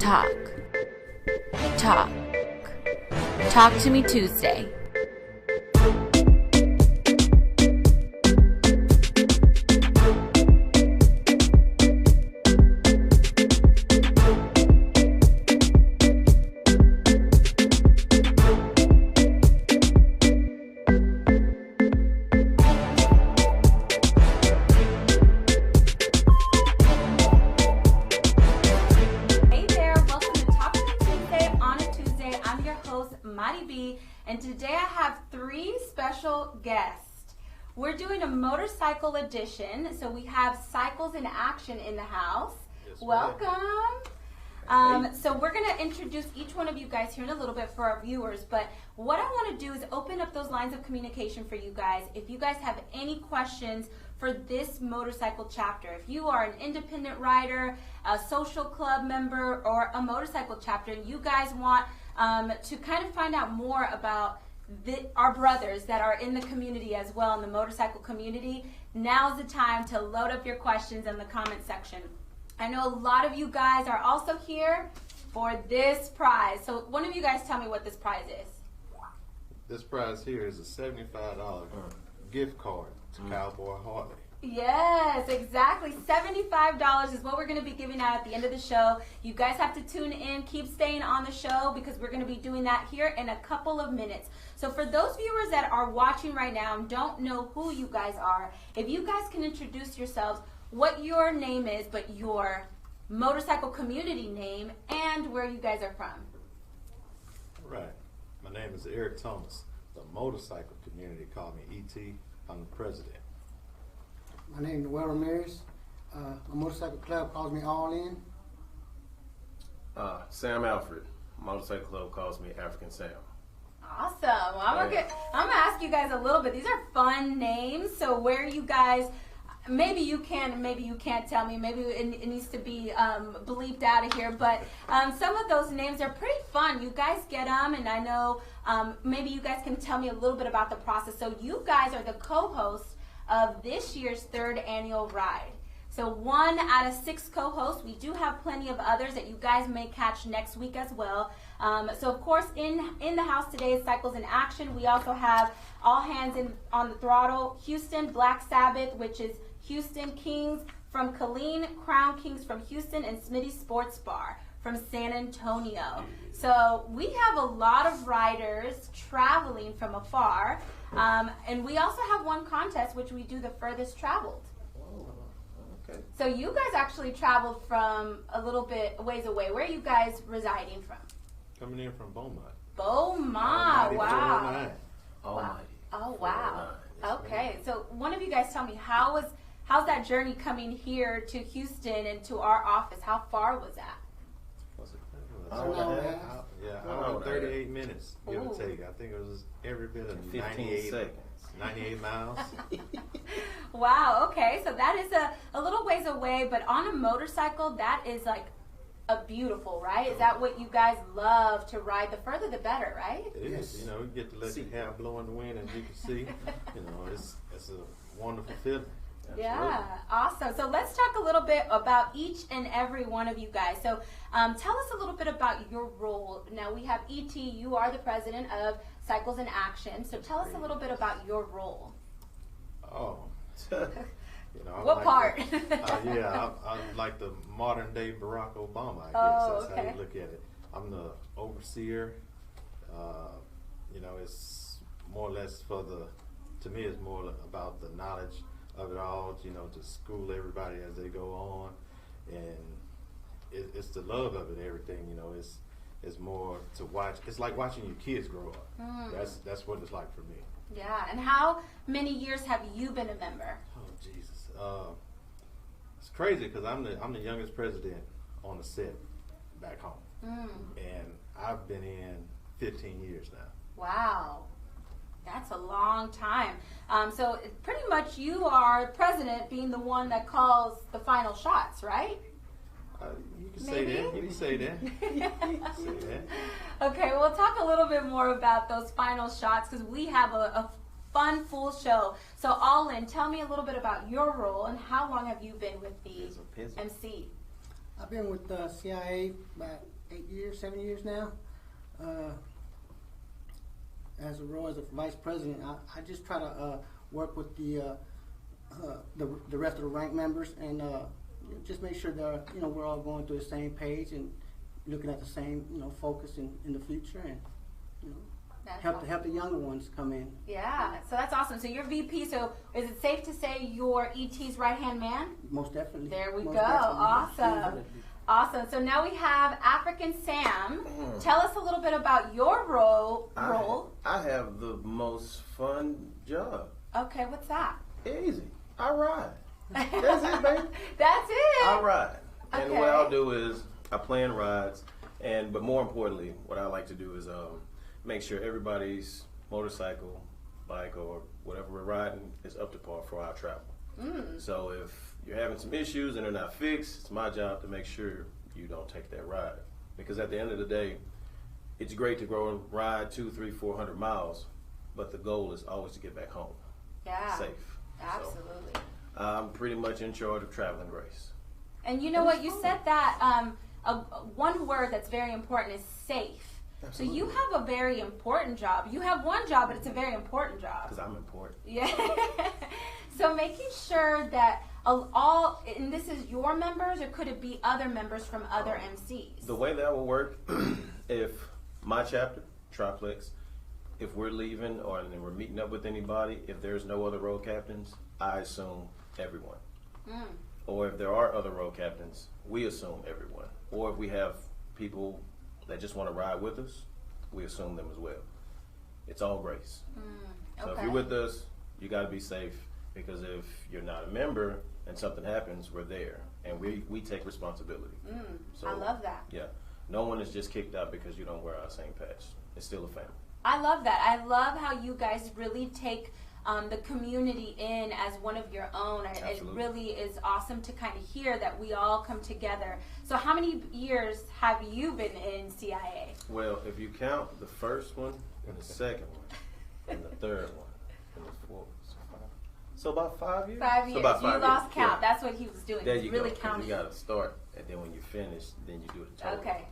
Talk. Talk. Talk to me Tuesday. And today I have three special guests. We're doing a motorcycle edition, so we have Cycles in Action in the house. Yes, welcome. So we're going to introduce each one of you guys here in a little bit for our viewers, but what I want to do is open up those lines of communication for you guys. If you guys have any questions for this motorcycle chapter, if you are an independent rider, a social club member, or a motorcycle chapter, and you guys want to kind of find out more about our brothers that are in the community as well, in the motorcycle community, now's the time to load up your questions in the comment section. I know a lot of you guys are also here for this prize. So one of you guys tell me what this prize is. This prize here is a $75 gift card to Cowboy Harley. Yes, exactly. $75 is what we're going to be giving out at the end of the show. You guys have to tune in. Keep staying on the show because we're going to be doing that here in a couple of minutes. So for those viewers that are watching right now and don't know who you guys are, if you guys can introduce yourselves, what your name is, but your motorcycle community name and where you guys are from. Right. My name is Eric Thomas. The motorcycle community call me E.T. I'm the president. My name is Noel Ramirez. My motorcycle club calls me All In. Sam Alfred. Motorcycle club calls me African Sam. Awesome. Well, I'm going to ask you guys a little bit. These are fun names. So where you guys, maybe you can and maybe you can't tell me. Maybe it needs to be bleeped out of here. But some of those names are pretty fun. You guys get them, and I know maybe you guys can tell me a little bit about the process. So you guys are the co-hosts of this year's third annual ride. So 1 out of 6 co-hosts. We do have plenty of others that you guys may catch next week as well. So of course in the house today is Cycles in Action. We also have All Hands on the Throttle, Houston, Black Sabbath, which is Houston, Kings from Killeen, Crown Kings from Houston, and Smitty Sports Bar from San Antonio. So we have a lot of riders traveling from afar. And we also have one contest, which we do the furthest traveled. Oh, okay. So you guys actually traveled from a little bit ways away. Where are you guys residing from? Coming in from Beaumont. Beaumont, wow. Almighty. Oh, wow. Okay, so one of you guys tell me, how's that journey coming here to Houston and to our office? How far was that? About 38 minutes, give or take. I think it was every bit of 98 miles. Wow, okay, so that is a little ways away, but on a motorcycle, that is like a beautiful, right? Is that what you guys love to ride? The further the better, right? It is. You know, you get to let your hair blow in the wind, as you can see. You know, it's a wonderful feeling. Absolutely. Yeah, awesome. So let's talk a little bit about each and every one of you guys. So tell us a little bit about your role. Now we have E.T., you are the president of Cycles in Action. So tell us a little bit about your role. Oh. You know, what part? I'm like the modern day Barack Obama, I guess. That's how you look at it. I'm the overseer. You know, it's more or less to me it's more about the knowledge of it all, you know, to school everybody as they go on, and it's the love of it, everything, you know, it's more to watch. It's like watching your kids grow up. That's what it's like for me. Yeah, and how many years have you been a member? Oh, Jesus. It's crazy because I'm the youngest president on the set back home, and I've been in 15 years now. Wow. That's a long time. So pretty much you are president, being the one that calls the final shots, right? You can say that. You can say that. You can say that. Okay, we'll talk a little bit more about those final shots because we have a fun, full show. So All In, tell me a little bit about your role and how long have you been with the MC? I've been with CIA about 7 years now. As a role as a vice president, I just try to work with the rest of the rank members and just make sure that we're all going through the same page and looking at the same focus in the future and help the younger ones come in. Yeah, so that's awesome. So you're VP. So is it safe to say you're ET's right hand man? Most definitely. There we Most go. definitely. Awesome. Awesome. So now we have African Sam. Tell us a little bit about your role. I have the most fun job. Okay, what's that? Easy. I ride. That's it, baby. That's it. I ride. And Okay. what I'll do is I plan rides, but more importantly, what I like to do is make sure everybody's motorcycle, bike, or whatever we're riding is up to par for our travel. So if you're having some issues and they're not fixed, it's my job to make sure you don't take that ride. Because at the end of the day, it's great to go and ride 200, 300, 400 miles, but the goal is always to get back home. Yeah. Safe. Absolutely. So, I'm pretty much in charge of traveling grace. And you know what? You said that one word that's very important is safe. Absolutely. So you have a very important job. You have one job, but it's a very important job. Because I'm important. Yeah. So making sure that and this is your members, or could it be other members from other MCs? The way that will work, if my chapter, Triplex, if we're leaving or we're meeting up with anybody, if there's no other road captains, I assume everyone. Or if there are other road captains, we assume everyone. Or if we have people that just want to ride with us, we assume them as well. It's all grace. So if you're with us, you got to be safe, because if you're not a member and something happens, we're there and we take responsibility. So I love that. Yeah, no one is just kicked out because you don't wear our same patch. It's still a family. I love that. I love how you guys really take the community in as one of your own. It Absolutely. really is awesome to kind of hear that we all come together. So how many years have you been in CIA? Well, if you count the first one and the second one and the third one and the fourth, so about 5 years. 5 years. So about 5 you lost years. count. Yeah. That's what he was doing. There He's you really go. 'Cause counting. You got to start, and then when you finish, then you do it total. Okay.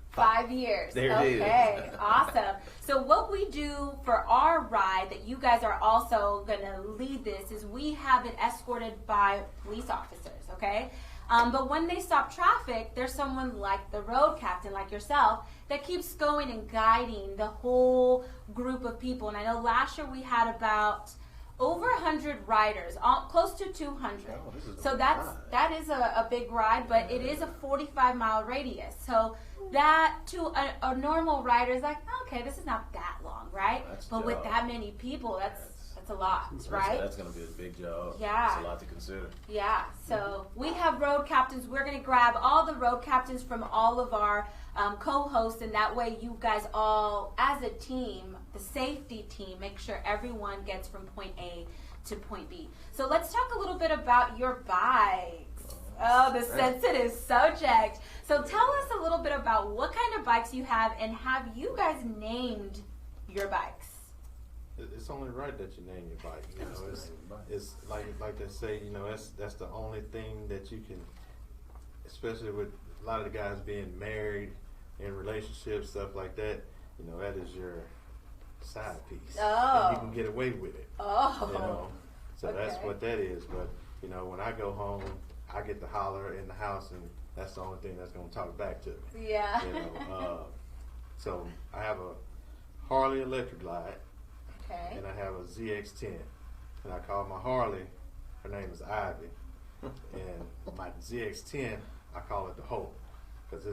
5 years. There it is. Okay, awesome. So what we do for our ride that you guys are also going to lead this is we have it escorted by police officers, okay? But when they stop traffic, there's someone like the road captain, like yourself, that keeps going and guiding the whole group of people. And I know last year we had about over 100 riders, close to 200. Oh, this is a So big that ride. is a big ride, but it is a 45-mile radius. So that to a normal rider is like, okay, this is not that long, right? That's But with job. that many people, that's a lot, right? That's going to be a big job. Yeah. It's a lot to consider. Yeah, so we have road captains. We're going to grab all the road captains from all of our co-hosts, and that way you guys all, as a team, the safety team, make sure everyone gets from point A to point B. So let's talk a little bit about your bikes. Oh, the sensitive subject. So tell us a little bit about what kind of bikes you have, and have you guys named your bikes? It's only right that you name your bike. You know, it's like they say. You know, that's the only thing that you can, especially with a lot of the guys being married, in relationships, stuff like that. You know, that is your side piece. Oh. And you can get away with it. Oh. You know, so that's Okay. what that is. But you know, when I go home, I get to holler in the house, and that's the only thing that's going to talk back to me. Yeah. You know, so I have a Harley Electric Glide. Okay. And I have a ZX10, and I call my Harley, her name is Ivy, and my ZX10, I call it the Hope, because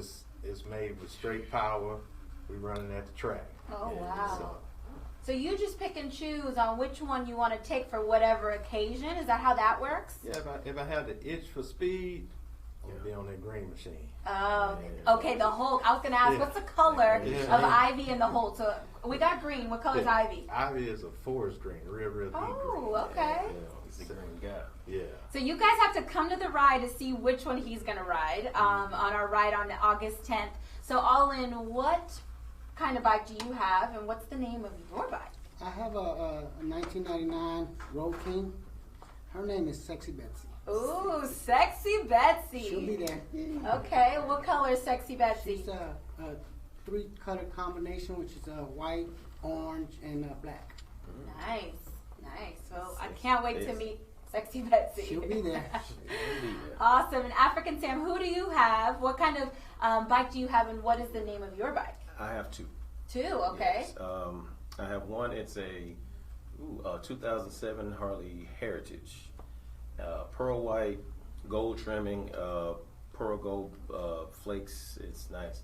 it's made with straight power. We running at the track. Oh, And wow. So you just pick and choose on which one you want to take for whatever occasion? Is that how that works? Yeah, if I have the itch for speed, I'm gonna be on that green machine. Oh, Yeah. okay, the Hulk. I was going to ask, Yeah. what's the color Yeah. of Ivy and the Hulk? So we got green. What color is Yeah. Ivy? Ivy is a forest green, real deep green. Oh, okay. He's a green guy. Yeah. So you guys have to come to the ride to see which one he's going to ride on our ride on August 10th. So all in, what kind of bike do you have, and what's the name of your bike? I have a 1999 Road King. Her name is Sexy Betsy. Ooh, Sexy Betsy. She'll be there. Okay, what color is Sexy Betsy? She's a 3-color combination, which is white, orange, and black. Nice. Well, I can't wait to meet Sexy Betsy. She'll be there. Awesome. And African Sam, who do you have? What kind of bike do you have, and what is the name of your bike? I have 2. 2, okay. Yes. I have one. It's a 2007 Harley Heritage, pearl white, gold trimming, pearl gold flakes. It's nice.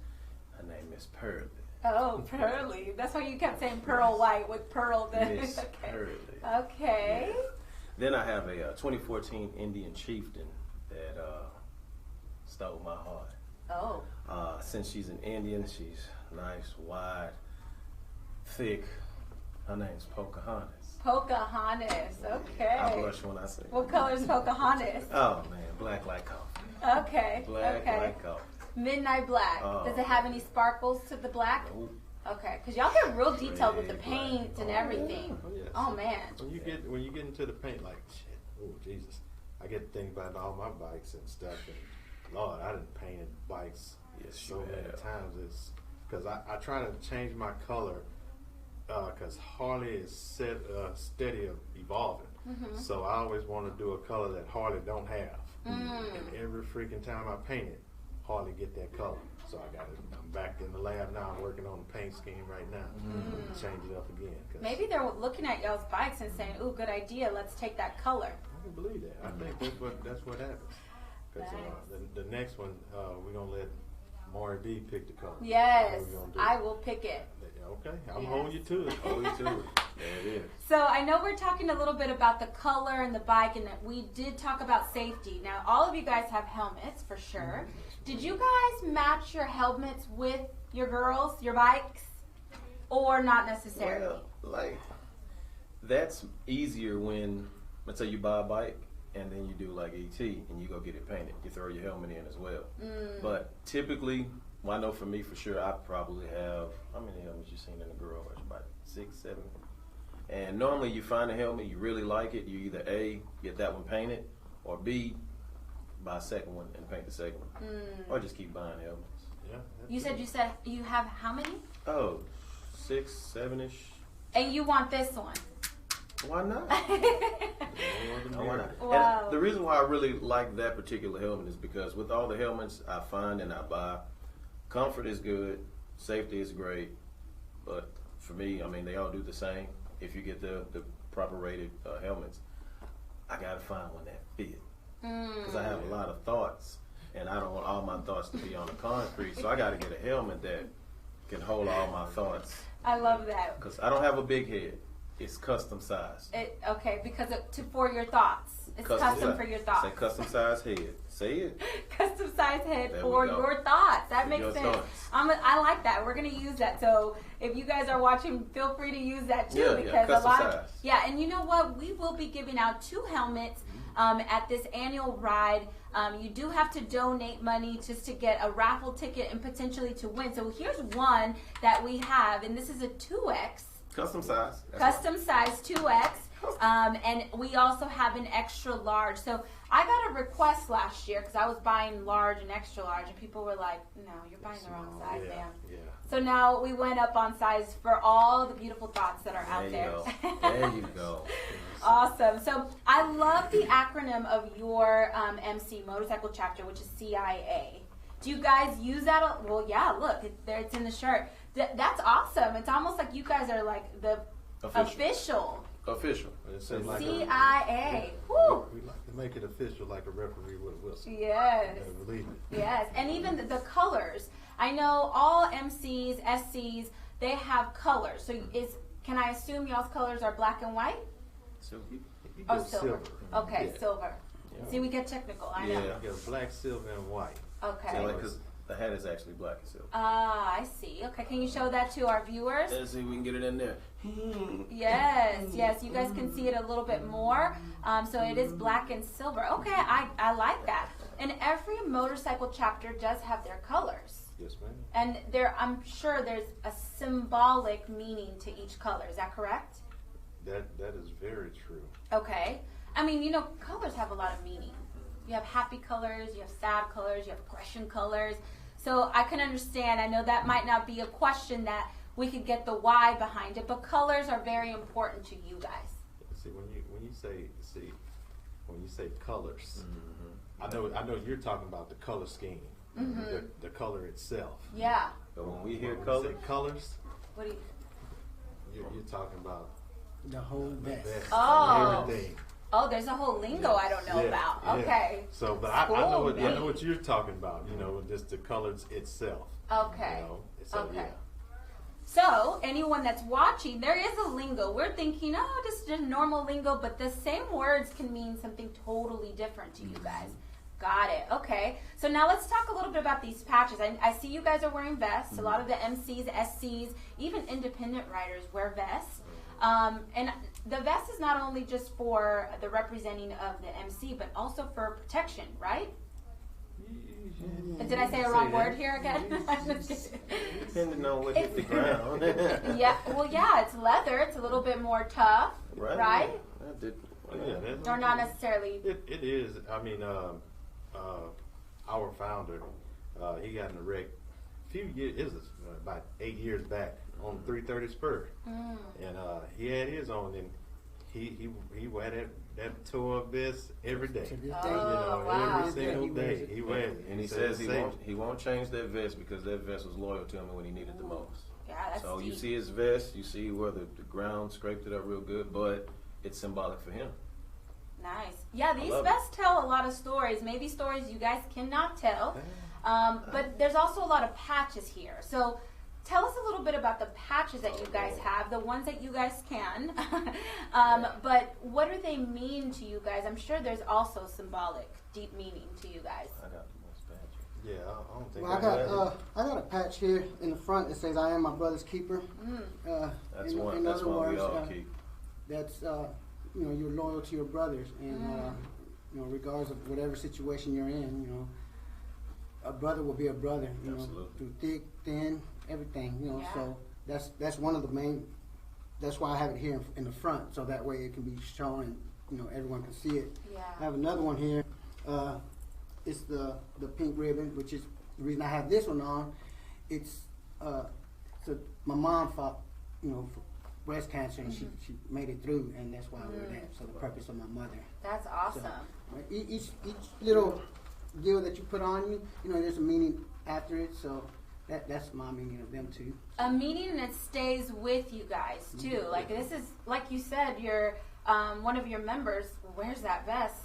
Her name is Pearly. Oh, Pearly. That's why you kept saying pearl white with pearl. Miss Okay. Pearly. Okay. Yeah. Then I have a 2014 Indian Chieftain that stole my heart. Oh. Since she's an Indian, she's nice, wide, thick. Her name's Pocahontas. Pocahontas. Okay. I blush when I say it. What color is Pocahontas? Oh man, black like coffee. Okay. Black okay. like coffee. Midnight black. Oh. Does it have any sparkles to the black? Nope. Okay, because y'all get real detailed with the Red, paint black. and everything. Oh, yes. Oh man. When you get into the paint, like shit, oh Jesus, I get to think about all my bikes and stuff. And Lord, I done painted bikes so many times. It's because I try to change my color because Harley is steady evolving. Mm-hmm. So I always want to do a color that Harley don't have. And every freaking time I paint it, Harley get that color. So I'm back in the lab now. I'm working on the paint scheme right now. Change it up again. Maybe they're looking at y'all's bikes and saying, "Ooh, good idea. Let's take that color." I can believe that. I think that's what happens. Because the next one, we're gonna let Maury B pick the color. Yes, I will pick it. Okay, I'm holding you to it. Hold you to it. There it is. So I know we're talking a little bit about the color and the bike, and that we did talk about safety. Now, all of you guys have helmets for sure. Did you guys match your helmets with your girls, your bikes, or not necessarily? Well, like that's easier when, let's say, you buy a bike and then you do like ET and you go get it painted. You throw your helmet in as well. But typically, well, I know for me for sure, I probably have, how many helmets you seen in the garage? About 6, 7. And normally you find a helmet, you really like it, you either A, get that one painted, or B, buy a second one and paint the second one. Or just keep buying helmets. Yeah. You said you have how many? Oh, 6, 7-ish. And you want this one? Why not? No, Why not? Wow. And the reason why I really like that particular helmet is because with all the helmets I find and I buy, comfort is good, safety is great, but for me, I mean, they all do the same. If you get the proper rated helmets, I gotta find one that fit. Because I have a lot of thoughts, and I don't want all my thoughts to be on the concrete, so I gotta get a helmet that can hold all my thoughts. I love that. Because I don't have a big head. It's custom size. Okay, because for your thoughts. It's custom for your thoughts. Say custom size head. Say it. Custom size head There for we go. your thoughts. That For makes your sense. thoughts. I like that. We're gonna use that. So if you guys are watching, feel free to use that too, Yeah, because custom a lot. size. And you know what? We will be giving out 2 helmets at this annual ride. You do have to donate money just to get a raffle ticket and potentially to win. So here's one that we have, and this is a 2X. Custom size. That's Custom size 2X. And we also have an extra large. So I got a request last year because I was buying large and extra large, and people were like, "No, you're buying the wrong size, ma'am." Yeah. So now we went up on size for all the beautiful thoughts that are out there. There you go. Awesome. So I love the acronym of your MC motorcycle chapter, which is CIA. Do you guys use that? Well, yeah. Look, it's in the shirt. That's awesome. It's almost like you guys are like the official. It says like CIA. Woo. We like to make it official, like a referee with a whistle. Yes. You better believe it. Yes, and even the colors. I know all MCs, SCs, they have colors. So can I assume y'all's colors are black and white? So, You Oh, get silver. Okay, Yeah. silver. Yeah. See, we get technical. I know. Yeah. You get black, silver, and white. Okay. because the hat is actually black and silver. I see. Okay, can you show that to our viewers? Let's see if we can get it in there. Yes. You guys can see it a little bit more. So it is black and silver. Okay, I like that. And every motorcycle chapter does have their colors. Yes, ma'am. And I'm sure there's a symbolic meaning to each color. Is that correct? That is very true. Okay. I mean, colors have a lot of meaning. You have happy colors, you have sad colors, you have aggression colors. So I can understand. I know that might not be a question that we could get the why behind it, but colors are very important to you guys. See, when you say colors, I know you're talking about the color scheme, the color itself. Yeah. But when we hear When you say colors, What do you? you're talking about The whole the vest. vest, Oh. everything. Oh, there's a whole lingo I don't know Yeah, about. yeah. Okay. So, but I School know what you're talking about. You know, just the colors itself. Okay. You know? So, Okay. yeah. So, anyone that's watching, there is a lingo. We're thinking, oh, just normal lingo, but the same words can mean something totally different to you guys. Got it. Okay. So now let's talk a little bit about these patches. I see you guys are wearing vests. A lot of the MCs, SCs, even independent writers wear vests. And the vest is not only just for the representing of the MC, but also for protection, right? Did I say a wrong word here again? Depending on what hit the ground. Yeah, well, yeah, it's leather. It's a little bit more tough, right? That did, Or not necessarily. It is. I mean, our founder, he got in a wreck a few years, it was about 8 years back on 330 Spur. And he had his on, and he had that tour vest every day. To this day. You know, wow. every single day he wears it. And he says he won't change that vest because that vest was loyal to him when he needed the most. Yeah, that's So you deep. see his vest, you see where the ground scraped it up real good, but it's symbolic for him. Nice. Yeah, these love vests tell a lot of stories. Maybe stories you guys cannot tell. But there's also a lot of patches here. So tell us a little bit about the patches that you guys have, the ones that you guys can. But what do they mean to you guys? I'm sure there's also symbolic, deep meaning to you guys. I got the most patches. Yeah, I don't think Well, I got a patch here in the front that says "I am my brother's keeper." That's in one other we words, all keep. that's you know, you're loyal to your brothers, and you know, regardless of whatever situation you're in, you know, a brother will be a brother. You Absolutely. know, through thick, thin, everything. You know, Yeah. so that's one of the main. That's why I have it here in the front, so that way it can be shown and you know everyone can see it. Yeah. I have another one here. It's the pink ribbon, which is the reason I have this one on. It's so my mom fought, you know, for breast cancer, and she made it through, and that's why I wear that. So the purpose of my mother. That's awesome. So, each little deal that you put on you, you know, there's a meaning after it. So that's my meaning of them too. A meaning that stays with you guys too. Like this is, like you said, your one of your members wears that vest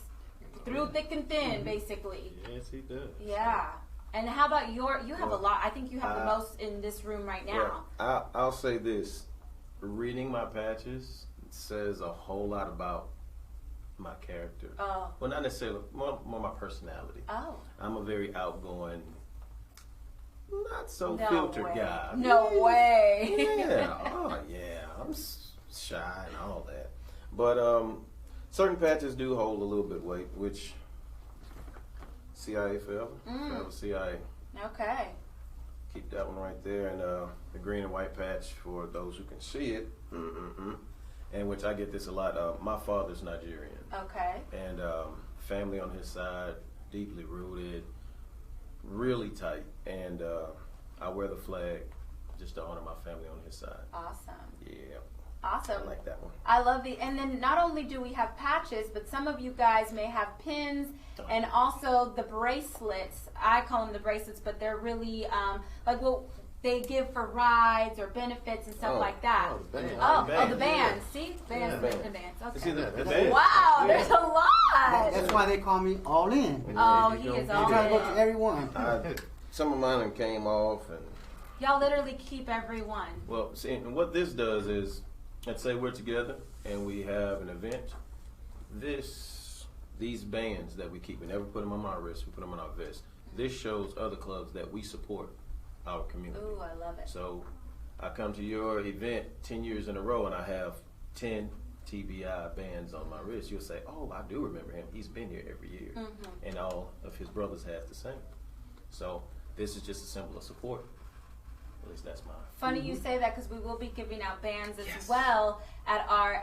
through thick and thin, basically. Yes, he does. Yeah. And how about you have a lot. I think you have the most in this room right now. Well, I'll say this. Reading my patches says a whole lot about my character. Oh. Well, not necessarily, more my personality. Oh. I'm a very outgoing, not so No filtered way. guy. No way. Yeah, oh yeah, I'm shy and all that. But certain patches do hold a little bit of weight, which CIA forever, forever CIA. Okay. Keep that one right there, and the green and white patch for those who can see it, and which I get this a lot. My father's Nigerian, Okay. and family on his side, deeply rooted, really tight, and I wear the flag just to honor my family on his side. Awesome. Yeah, Awesome. I like that one. I love the, and then not only do we have patches, but some of you guys may have pins and also the bracelets. I call them the bracelets, but they're really like what they give for rides or benefits and stuff like that. Oh, the band. Oh, the bands. See? Bands, Yeah. the bands. Okay. See, the That's band- Wow, there's a lot. That's why they call me All In. Oh, There he you is go. all I try to go to in. every one. Some of mine came off, and Y'all literally keep every one. well, see, and what this does is, let's say we're together and we have an event. These bands that we keep, we never put them on my wrist. We put them on our vest. This shows other clubs that we support our community. Ooh, I love it. So I come to your event 10 years in a row and I have 10 TBI bands on my wrist. You'll say, oh, I do remember him. He's been here every year. And all of his brothers have the same. So this is just a symbol of support. At least that's mine. Funny you say that because we will be giving out bands as well at our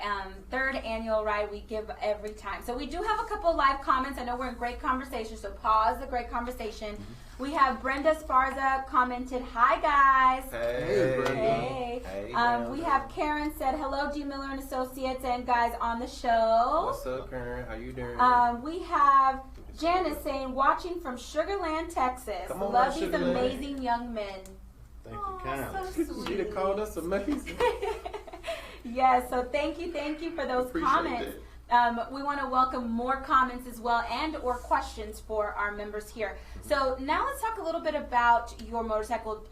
third annual ride we give every time. So we do have a couple live comments. I know we're in great conversation, so pause the great conversation. We have Brenda Sparza commented, "Hi guys." Hey, Brenda. Hey. We have Karen said, "Hello, d.miller and Associates and guys on the show." What's up, Karen? How you doing? We have Janice saying, "Watching from Sugar Land, Texas. Come on, Love these Sugar Land. amazing young men." Thank you, kindly. So sweet. She'd have called us amazing. Yes, so thank you for those Appreciate comments. We want to welcome more comments as well and or questions for our members here. So now let's talk a little bit about your motorcycle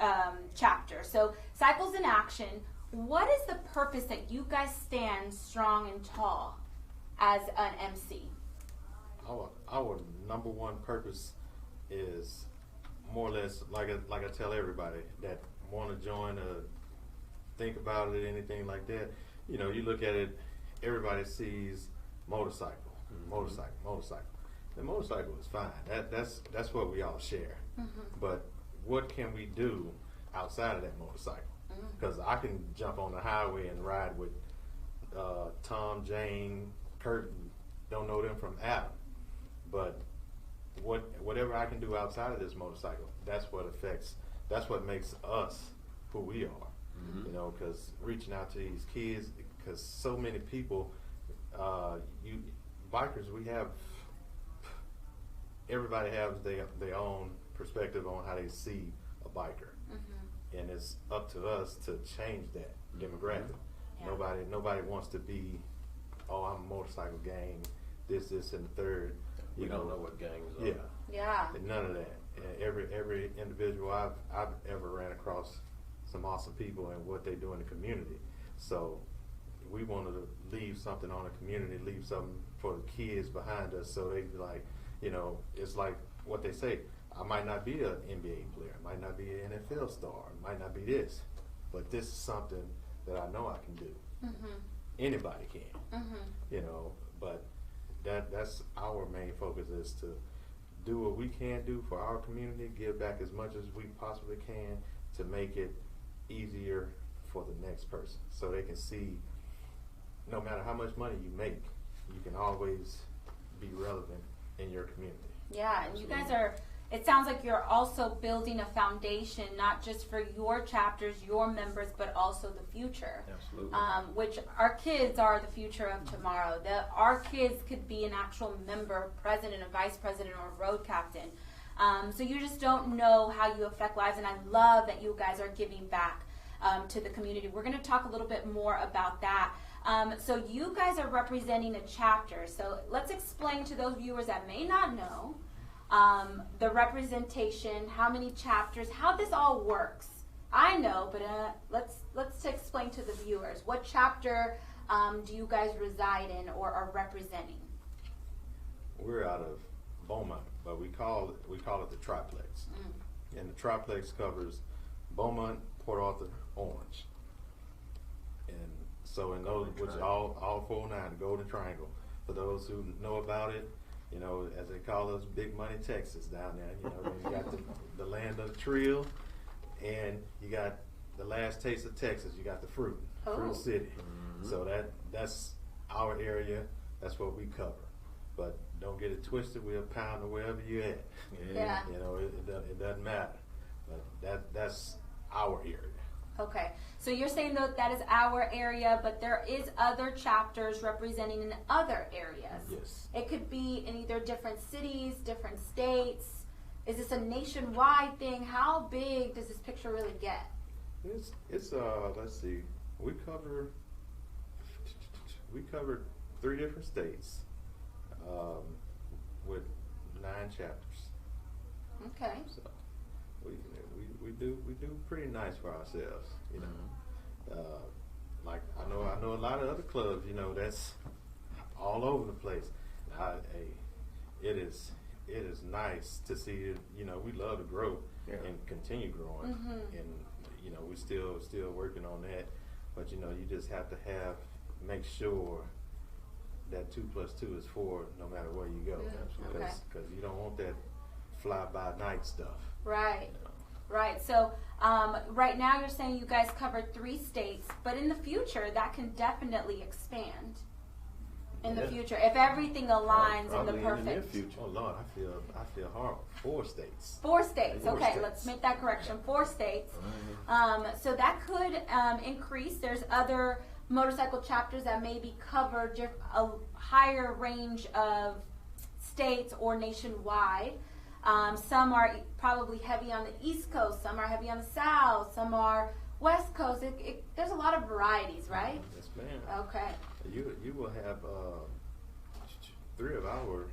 chapter. So Cycles in Action, what is the purpose that you guys stand strong and tall as an MC? Our number one purpose is more or less like I tell everybody that want to join or think about it, anything like that. You know, you look at it, everybody sees motorcycle. The motorcycle is fine. That's what we all share. But what can we do outside of that motorcycle? Because I can jump on the highway and ride with Tom, Jane, Kurt, don't know them from Adam. But whatever I can do outside of this motorcycle, that's what makes us who we are. You know, because reaching out to these kids, because so many people, bikers, everybody has their own perspective on how they see a biker, and it's up to us to change that demographic. Nobody wants to be, oh, I'm a motorcycle gang, this, and the third. We don't know what gangs are. Yeah. And none of that. And every individual I've ever ran across, some awesome people and what they do in the community. So we wanted to leave something on the community, leave something for the kids behind us, so they be like, you know, it's like what they say. I might not be an NBA player, I might not be an NFL star, I might not be this, but this is something that I know I can do. Anybody can, you know. But that's our main focus, is to do what we can do for our community, give back as much as we possibly can to make it easier for the next person, so they can see no matter how much money you make, you can always be relevant in your community. Yeah, and you guys are, it sounds like you're also building a foundation, not just for your chapters, your members, but also the future. Absolutely. Which our kids are the future of tomorrow. Our kids could be an actual member, president, a vice president, or a road captain. So you just don't know how you affect lives, and I love that you guys are giving back to the community. We're going to talk a little bit more about that. So you guys are representing a chapter. So let's explain to those viewers that may not know the representation, how many chapters, how this all works. I know, but let's explain to the viewers. What chapter do you guys reside in or are representing? We're out of Beaumont, but we call it the triplex. And the triplex covers Beaumont, Port Arthur, Orange. And so in those, which all 409, the Golden Triangle. For those who know about it, you know, as they call us, Big Money, Texas down there. You know, you got the land of the Trill, and you got the last taste of Texas. You got the fruit city. So that's our area. That's what we cover. But don't get it twisted. We'll pound or wherever you're at. Yeah. You know, it doesn't matter. But that's our area. Okay, so you're saying that is our area, but there is other chapters representing in other areas. Yes. It could be in either different cities, different states. Is this a nationwide thing? How big does this picture really get? It's let's see, we covered 3 different states with 9 chapters. Okay. So we do pretty nice for ourselves, you know. Like I know a lot of other clubs, you know, that's all over the place. It is nice to see it. You know, we love to grow and continue growing, and you know, we're still working on that. But you know, you just have to make sure that 2 + 2 is 4, no matter where you go, because you don't want that fly by night stuff. Right. Right. So right now you're saying you guys covered 3 states, but in the future that can definitely expand. In the future, if everything aligns in the perfect. In the near future. Oh Lord, I feel horrible. 4 states. 4 states. Four Okay, states. let's make that correction. 4 states. So that could increase. There's other motorcycle chapters that maybe cover a higher range of states or nationwide. Some are probably heavy on the East Coast. Some are heavy on the South. Some are West Coast. There's a lot of varieties, right? Yes, ma'am. Okay. You will have 3 of our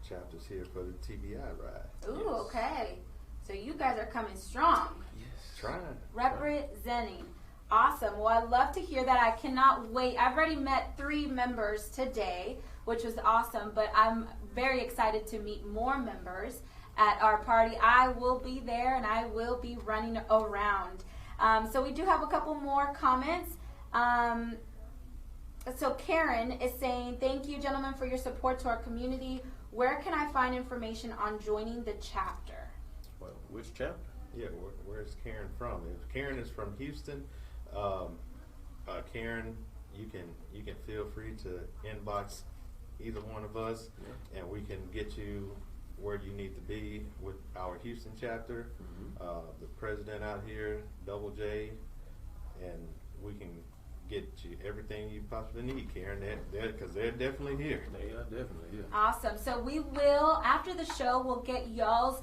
chapters here for the TBI ride. Ooh, Yes. okay. So you guys are coming strong. Yes. Trying. Representing. Awesome. Well, I love to hear that. I cannot wait. I've already met 3 members today, which was awesome, but I'm very excited to meet more members at our party. I will be there and I will be running around. So we do have a couple more comments. So Karen is saying, thank you, gentlemen, for your support to our community. Where can I find information on joining the chapter? Well, which chapter? Yeah, where's Karen from? If Karen is from Houston, Karen, you can feel free to inbox either one of us, and we can get you where you need to be with our Houston chapter. The president out here, Double J, and we can get you everything you possibly need, Karen. Because they're definitely here. They are definitely here. Awesome. So we will, after the show, we'll get y'all's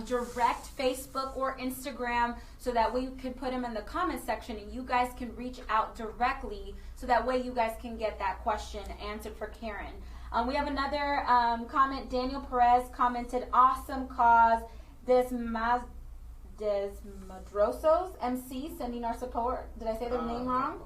direct Facebook or Instagram so that we can put them in the comment section and you guys can reach out directly so that way you guys can get that question answered for Karen. We have another comment. Daniel Perez commented, awesome cause. Desmadrosos MC sending our support. Did I say their name wrong?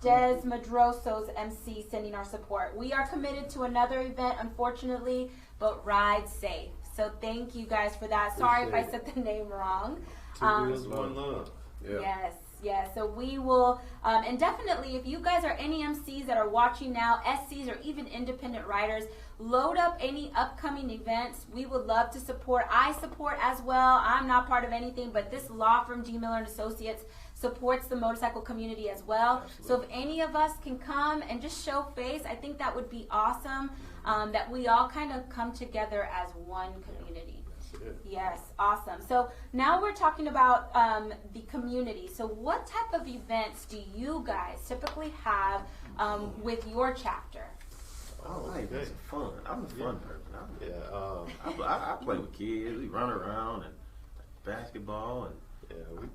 Desmadrosos MC sending our support. We are committed to another event, unfortunately, but ride safe. So thank you guys for that. Sorry if I said the name wrong. 2 wheels, 1 love. Yeah. Yes. So we will, and definitely if you guys are any MCs that are watching now, SCs or even independent riders, load up any upcoming events. We would love to support. I support as well. I'm not part of anything, but this law firm, d.miller and Associates, supports the motorcycle community as well. Absolutely. So if any of us can come and just show face, I think that would be awesome, that we all kind of come together as one community. Yes, awesome. So now we're talking about the community. So what type of events do you guys typically have with your chapter? Oh, hey, that's fun. I'm a fun person. Yeah. I play with kids. We run around and basketball and. Yeah, we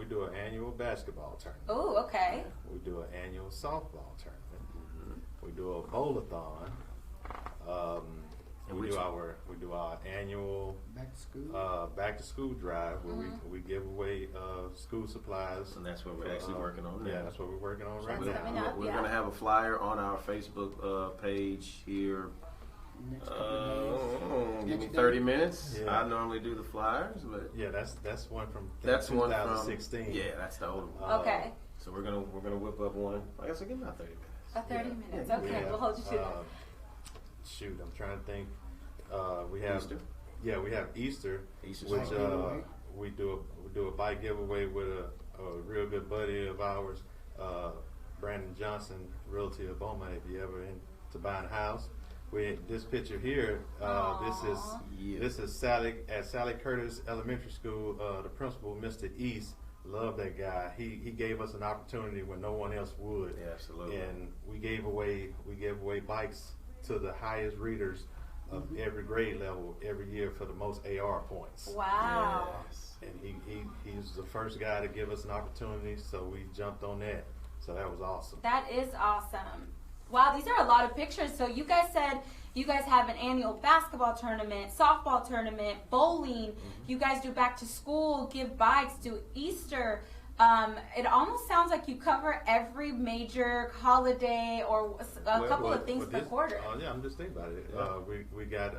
do an annual basketball tournament. Oh, okay. We do an annual softball tournament. We do a bowl-a-thon. And we do our annual back to school drive where we give away school supplies. And that's what we're actually working on now. Yeah, that's what we're working on right That's coming now. up. We're going to have a flyer on our Facebook page here. Next couple of days. Give me 30 minutes. Yeah. I normally do the flyers, but Yeah, that's one from that's one 2016. from. Yeah, that's the old one. Okay. So we're gonna whip up one. Like I said, give me about 30 minutes. 30 minutes. Okay, we'll hold you to that. Shoot, I'm trying to think. We have Easter? Yeah, we have Easter, Easter's which awesome. we do a bike giveaway with a real good buddy of ours, Brandon Johnson, realty of Beaumont. If you ever into buying a house, this picture here. This is Sally at Sally Curtis Elementary School. The principal, Mr. East, love that guy. He gave us an opportunity when no one else would. Yeah, absolutely. And we gave away bikes to the highest readers of every grade level every year for the most AR points. Wow. Yes. And he's the first guy to give us an opportunity, so we jumped on that. So that was awesome. That is awesome. Wow, these are a lot of pictures. So you guys said you guys have an annual basketball tournament, softball tournament, bowling. You guys do back to school, give bikes, do Easter. It almost sounds like you cover every major holiday or a couple of things per quarter. Yeah, I'm just thinking about it. We got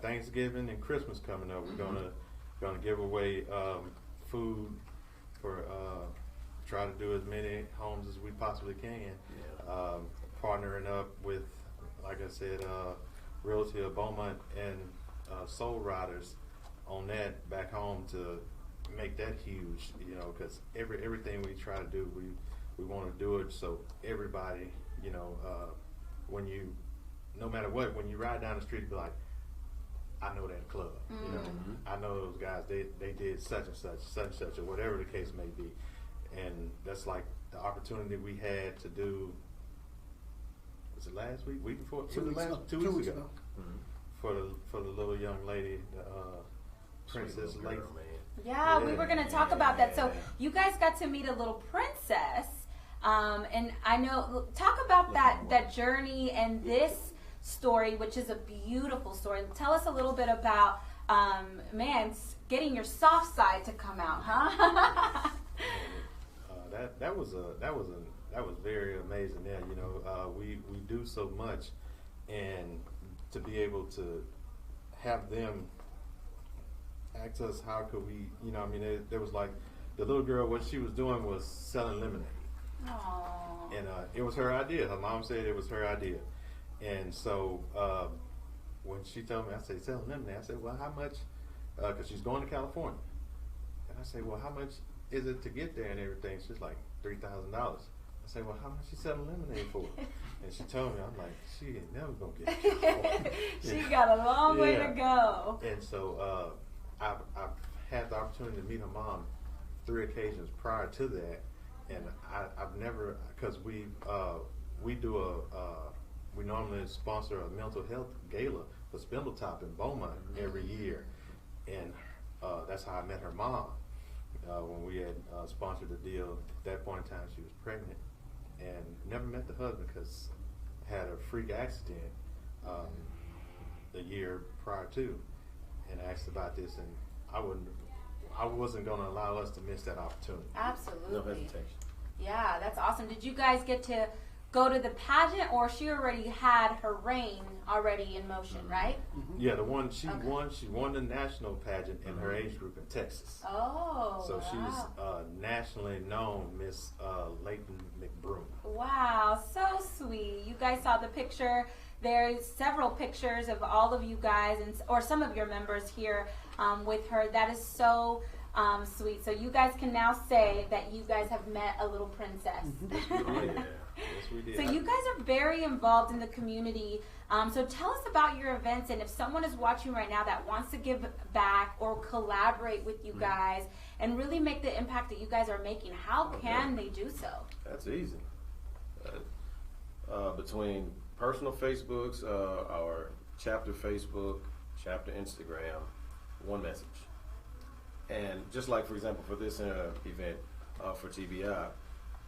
Thanksgiving and Christmas coming up. We're gonna give away food for try to do as many homes as we possibly can. Partnering up with, like I said, Realty of Beaumont and Soul Riders. on that back home to make that huge, you know, because everything we try to do, we want to do it so everybody, you know, when you, no matter what, when you ride down the street, be like, I know that club, you know, I know those guys, they did such and such, or whatever the case may be. And that's like the opportunity we had to do, was it last week? Week before? 2 weeks ago. 2 weeks ago. For the little young lady, Princess Lake. Yeah, we were going to talk about that. So you guys got to meet a little princess. And I know, talk about that journey and this story, which is a beautiful story. Tell us a little bit about, getting your soft side to come out, huh? That was very amazing. Yeah, you know, we do so much, and to be able to have them ask us how could we, you know, I mean, there was like the little girl, what she was doing was selling lemonade. Aww. And it was her idea. Her mom said it was her idea. And so when she told me, I said, selling lemonade, I said, well, how much, because she's going to California. And I said, well, how much is it to get there and everything? She's like, $3,000. I said, well, how much she selling lemonade for? And she told me, I'm like, she ain't never going to get it. She got a long way to go. And so I've had the opportunity to meet her mom 3 occasions prior to that. And I've never, because we normally sponsor a mental health gala for Spindletop in Beaumont every year. And that's how I met her mom. When we had sponsored the deal, at that point in time she was pregnant, and never met the husband because had a freak accident the year prior to, and asked about this, and I wasn't going to allow us to miss that opportunity. Absolutely. No hesitation. Yeah, that's awesome. Did you guys get to go to the pageant, or she already had her reign already in motion, right? Yeah, the one she won the national pageant in her age group in Texas. Oh, so wow. she's nationally known Miss Leighton McBroom. Wow, so sweet. You guys saw the picture. There's several pictures of all of you guys or some of your members here with her. That is so sweet. So you guys can now say that you guys have met a little princess. Yes, we did. So you guys are very involved in the community. So tell us about your events, and if someone is watching right now that wants to give back or collaborate with you guys and really make the impact that you guys are making, how can they do so? That's easy. Between personal Facebooks, our chapter Facebook, chapter Instagram, one message. And just like, for example, for this event for TBI,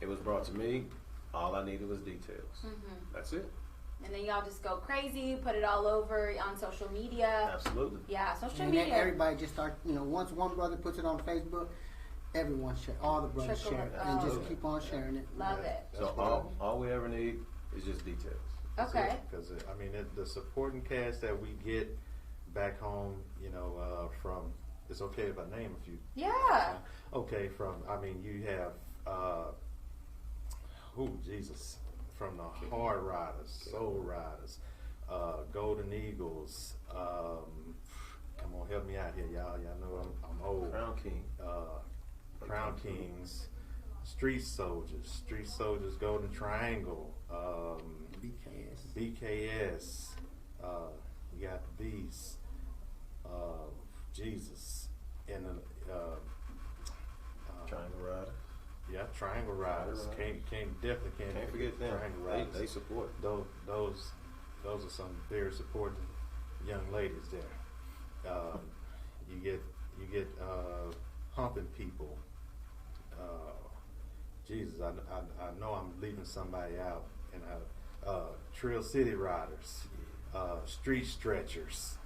it was brought to me. All I needed was details. That's it. And then y'all just go crazy, put it all over on social media. Absolutely. Yeah, social and media. Everybody just start, you know, once one brother puts it on Facebook, everyone share, all the brothers Trickle share it. it, and just Oh. keep on sharing it. Love it. So all we ever need is just details. Okay. Because I mean, the supporting cast that we get back home, you know, from, it's okay if I name a few. Yeah. Okay, you have, Jesus, from the Hard Riders, Soul Riders, Golden Eagles, come on, help me out here, y'all. Y'all know I'm old. Crown King. Crown Kings, Street Soldiers, Golden Triangle, BKS, you got the Beast, Jesus, and Triangle Rider. Yeah, Triangle Riders. Definitely can't forget them. Triangle Riders. They support. Those are some very supportive young ladies there. You get Humping People. Jesus, I know I'm leaving somebody out. And Trail City Riders, Street Stretchers.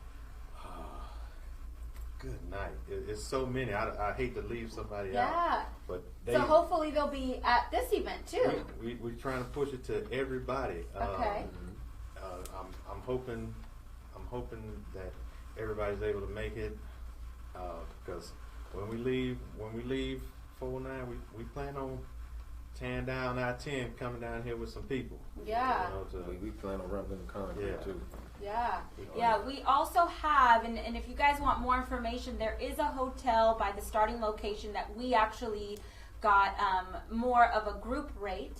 Good night. It's so many. I hate to leave somebody out. But so hopefully they'll be at this event too. We're trying to push it to everybody. Okay. I'm hoping that everybody's able to make it, because when we leave 409, we plan on tearing down I-10, coming down here with some people. Yeah. We plan on running the concrete too. Yeah. We also have, and if you guys want more information, there is a hotel by the starting location that we actually got more of a group rate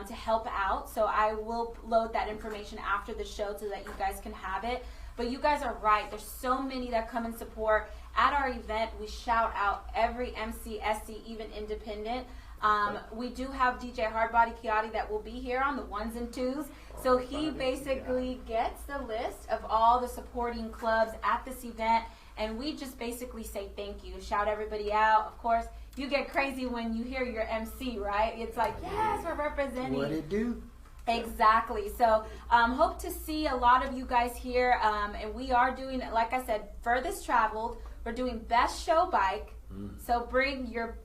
to help out. So I will load that information after the show so that you guys can have it. But you guys are right. There's so many that come and support. At our event, we shout out every MC, SC, even independent. We do have DJ Hardbody Kiati that will be here on the ones and twos. So he basically gets the list of all the supporting clubs at this event. And we just basically say thank you, shout everybody out. Of course, you get crazy when you hear your MC, right? It's like, yes, we're representing. What it do? Exactly. So hope to see a lot of you guys here. And we are doing, like I said, furthest traveled. We're doing best show bike. So bring your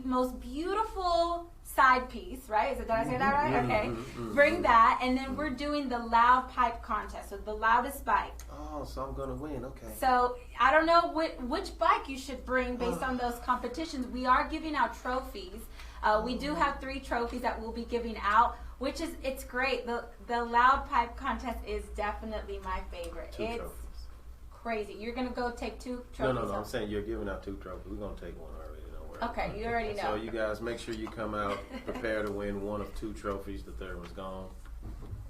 most beautiful side piece, right? Did I say that right? Okay. Bring that. And then we're doing the loud pipe contest. So the loudest bike. Oh, so I'm going to win. Okay. So I don't know which bike you should bring based on those competitions. We are giving out trophies. We do have 3 trophies that we'll be giving out, which is, it's great. The loud pipe contest is definitely my favorite. Two it's trophies. Crazy. You're going to go take 2 trophies? No. I'm saying you're giving out 2 trophies. We're going to take one already. Don't worry. Okay, you already know. So you guys make sure you come out prepared to win one of 2 trophies. The third one's gone.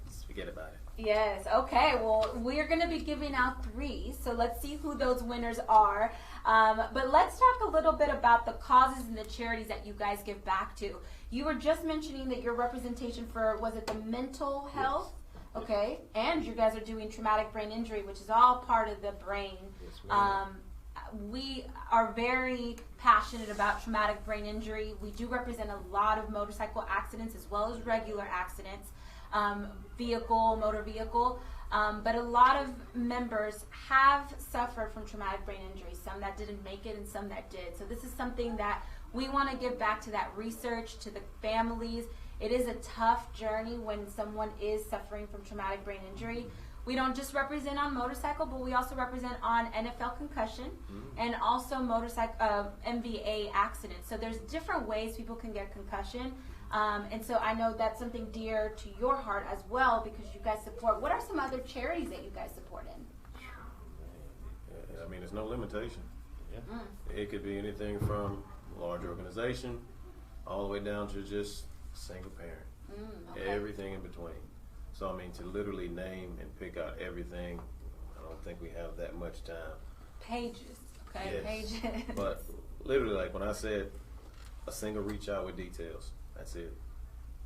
Just forget about it. Yes. Okay. Well, we're going to be giving out 3. So let's see who those winners are. But let's talk a little bit about the causes and the charities that you guys give back to. You were just mentioning that your representation for, was it the mental health? Yes. Okay. And you guys are doing traumatic brain injury, which is all part of the brain. Yes, ma'am. We are very passionate about traumatic brain injury. We do represent a lot of motorcycle accidents as well as regular accidents, motor vehicle. But a lot of members have suffered from traumatic brain injury, some that didn't make it and some that did. So this is something that we want to give back to that research, to the families. It is a tough journey when someone is suffering from traumatic brain injury. We don't just represent on motorcycle, but we also represent on NFL concussion and also motorcycle MVA accidents. So there's different ways people can get concussion. And so I know that's something dear to your heart as well because you guys support. What are some other charities that you guys support in? I mean, there's no limitation. Yeah. It could be anything from a large organization all the way down to just single parent. Okay. Everything in between. So, I mean, to literally name and pick out everything, I don't think we have that much time. Pages, okay, Yes. pages. But literally, like when I said a single reach out with details, that's it.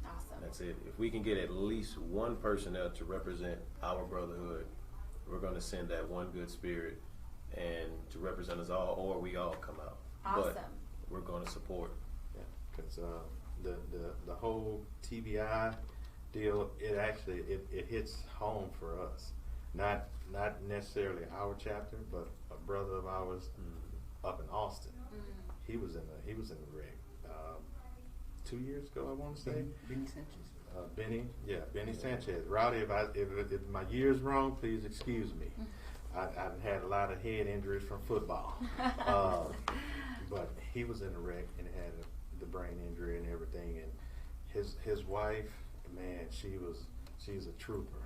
Awesome. That's it. If we can get at least one person there to represent our brotherhood, we're going to send that one good spirit and to represent us all, or we all come out. Awesome. But we're going to support. Yeah, because the whole TBI deal, it hits home for us. Not necessarily our chapter, but a brother of ours up in Austin. He was in the wreck 2 years ago, I want to say. Benny Sanchez. Benny Sanchez. Rowdy, if my year's wrong, please excuse me. I've had a lot of head injuries from football. But he was in a wreck and had the brain injury and everything. And his wife, man, she's a trooper.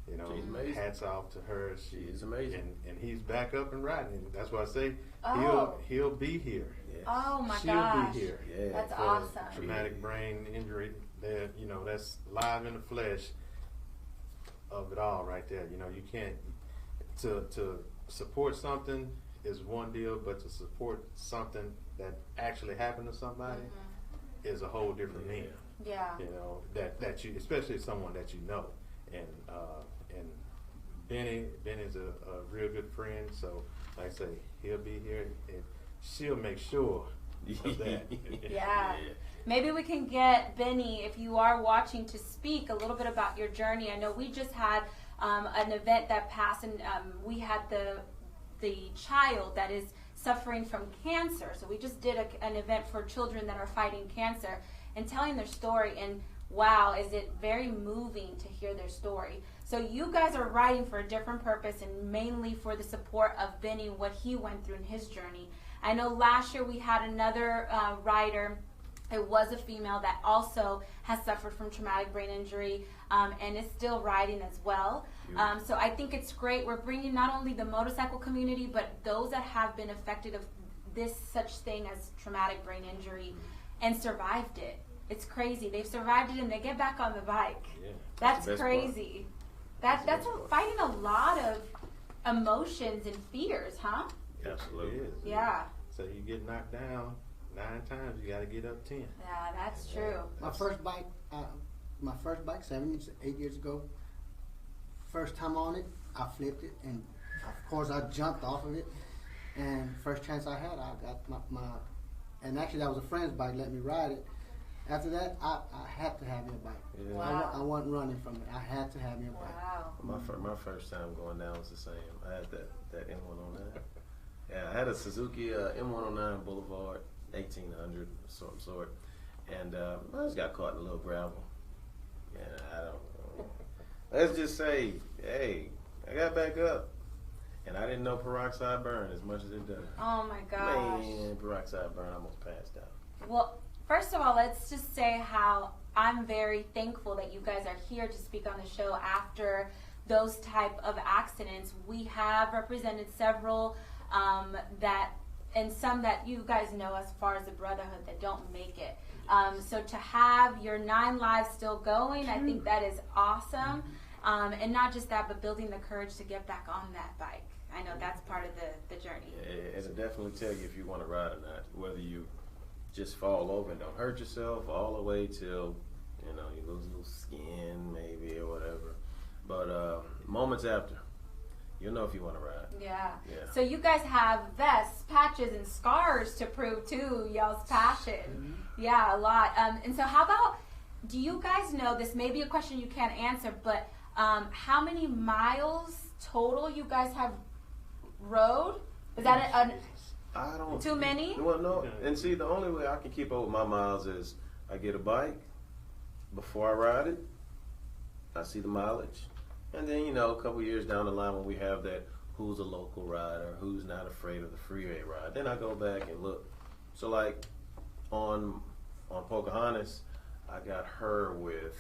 You know, She's amazing. hats off to her. She is amazing. And he's back up and riding. And that's why I say Oh. he'll be here. Yes. Oh my She'll gosh. be here. Yeah. That's For awesome. Traumatic brain injury, that that's live in the flesh of it all right there. You know, you can't to support something is one deal, but to support something that actually happened to somebody is a whole different meaning. Yeah. You know, that you, especially someone that you know, and Benny's a real good friend. So, like I say, he'll be here, and she'll make sure of that. Yeah. Maybe we can get Benny, if you are watching, to speak a little bit about your journey. I know we just had an event that passed, and we had the child that is suffering from cancer. So we just did an event for children that are fighting cancer and telling their story. And wow, is it very moving to hear their story. So you guys are writing for a different purpose and mainly for the support of Benny, what he went through in his journey. I know last year we had another writer It was a female that also has suffered from traumatic brain injury and is still riding as well. So I think it's great. We're bringing not only the motorcycle community, but those that have been affected of this such thing as traumatic brain injury and survived it. It's crazy. They've survived it and they get back on the bike. Yeah, that's crazy. That's fighting a lot of emotions and fears, huh? Absolutely. Yeah. So you get knocked down 9 times, you got to get up 10. Yeah, that's true. My first bike, 8 years ago. First time on it, I flipped it, and of course I jumped off of it. And first chance I had, I got my and actually that was a friend's bike. Let me ride it. After that, I had to have me a bike. Yeah. Wow. I wasn't running from it. I had to have me a bike. Wow. My first time going down was the same. I had that M109. Yeah, I had a Suzuki M109 Boulevard 1800 some sort, and I just got caught in a little gravel. Yeah, I don't. Let's just say, hey, I got back up, and I didn't know peroxide burn as much as it does. Oh my gosh. Man, peroxide burn, I almost passed out. Well, first of all, let's just say how I'm very thankful that you guys are here to speak on the show after those type of accidents. We have represented several and some that you guys know as far as the brotherhood that don't make it. So to have your 9 lives still going, I think that is awesome. And not just that, but building the courage to get back on that bike. I know that's part of the journey. Yeah, it'll definitely tell you if you want to ride or not, whether you just fall over and don't hurt yourself all the way till, you lose a little skin maybe or whatever. But moments after, you'll know if you want to ride. Yeah. Yeah. So you guys have vests, patches, and scars to prove too y'all's passion. Yeah, a lot. And so how about, do you guys know, this may be a question you can't answer, but how many miles total you guys have rode? Is that I don't. too many? Well, no. And see, the only way I can keep up with my miles is I get a bike. Before I ride it, I see the mileage. And then, a couple years down the line when we have that who's a local rider, who's not afraid of the freeway ride, then I go back and look. So like on Pocahontas, I got her with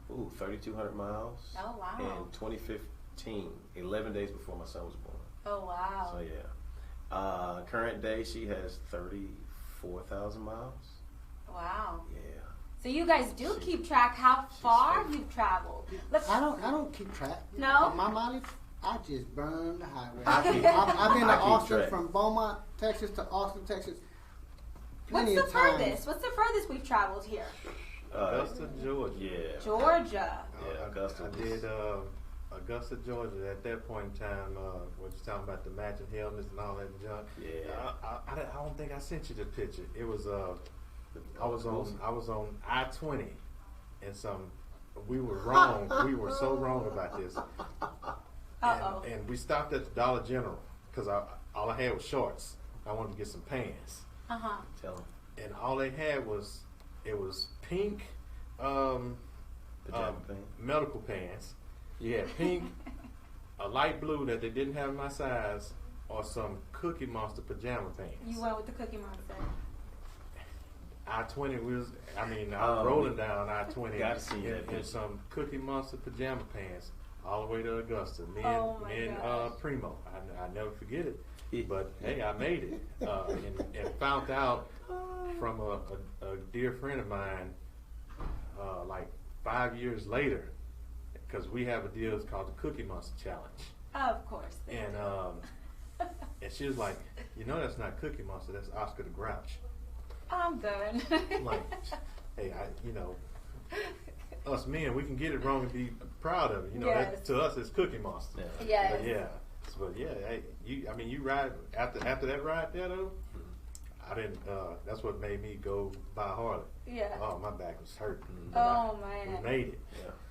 3,200 miles. Oh, wow. In 2015, 11 days before my son was born. Oh, wow. So yeah. Current day, she has 34,000 miles. Wow. Yeah. So you guys do keep track how far you've traveled. I don't keep track. No? My mileage, I just burn the highway. I keep- I've been to I keep Austin, track. from Beaumont, Texas to Austin, Texas. What's Plenty the of times. furthest? What's the furthest we've traveled here? Augusta, Georgia. Yeah. Georgia. Yeah, Augusta. I did Augusta, Georgia. At that point in time, what you talking about, the matching helmets and all that junk. Yeah. I don't think I sent you the picture. It was I was on I-20, and we were wrong. We were so wrong about this. Uh-oh. And we stopped at the Dollar General because all I had was shorts. I wanted to get some pants, Uh-huh. Tell them. and all they had was pink Pajama pants. medical pants. You had pink, a light blue that they didn't have my size, or some Cookie Monster pajama pants. You went with the Cookie Monster. I-20 was rolling down I-20 Gotta see that in picture. some Cookie Monster pajama pants all the way to Augusta. Me Oh my and gosh. Primo. I never forget it. But hey, I made it, and found out from a dear friend of mine, like 5 years later, because we have a deal. It's called the Cookie Monster Challenge, Of course. and and she was like, that's not Cookie Monster. That's Oscar the Grouch. I'm done. I'm like, hey, us men, we can get it wrong and be proud of it. Yes. That, to us, it's Cookie Monster. Yeah. Yes. But yeah. But yeah, hey, you ride after that ride there though. I didn't. That's what made me go buy Harley. Yeah. Oh, my back was hurting. Oh, We man. made it.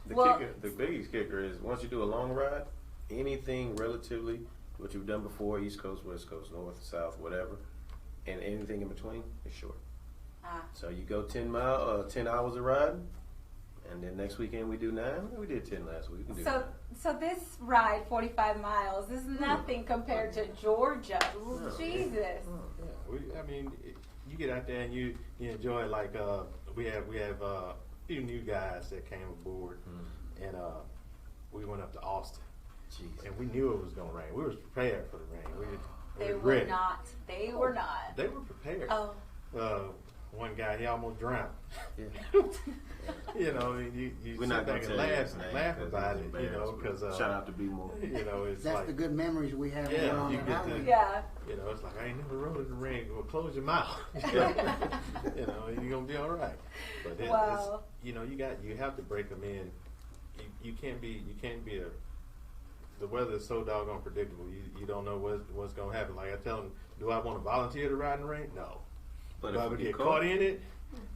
Yeah. The biggest kicker is once you do a long ride, anything relatively what you've done before, East Coast, West Coast, North, South, whatever, and anything in between is short. So you go 10 hours of riding, and then next weekend we do 9. We did 10 last week. We can do 9. So this ride, 45 miles, is nothing compared to Georgia. Jesus. Yeah, you get out there and you enjoy it. Like we have a few new guys that came aboard, and we went up to Austin. Jeez. And we knew it was going to rain. We were prepared for the rain. They were were ready. not. They were not. They were prepared. Oh. One guy, he almost drowned. Yeah. You know, you We're sit not back gonna and laugh about it. You know, because shout out to B more. you know, it's That's like the good memories we have. Yeah, around you the get highway. to- Yeah. you know, it's like I ain't never rode in the rain. Well, close your mouth. You know, you're gonna be all right. But Wow. it's, you know, you have to break them in. You can't be the weather is so doggone predictable. You don't know what's gonna happen. Like I tell them, do I want to volunteer to ride in the rain? No. But If I if we would get get caught in it,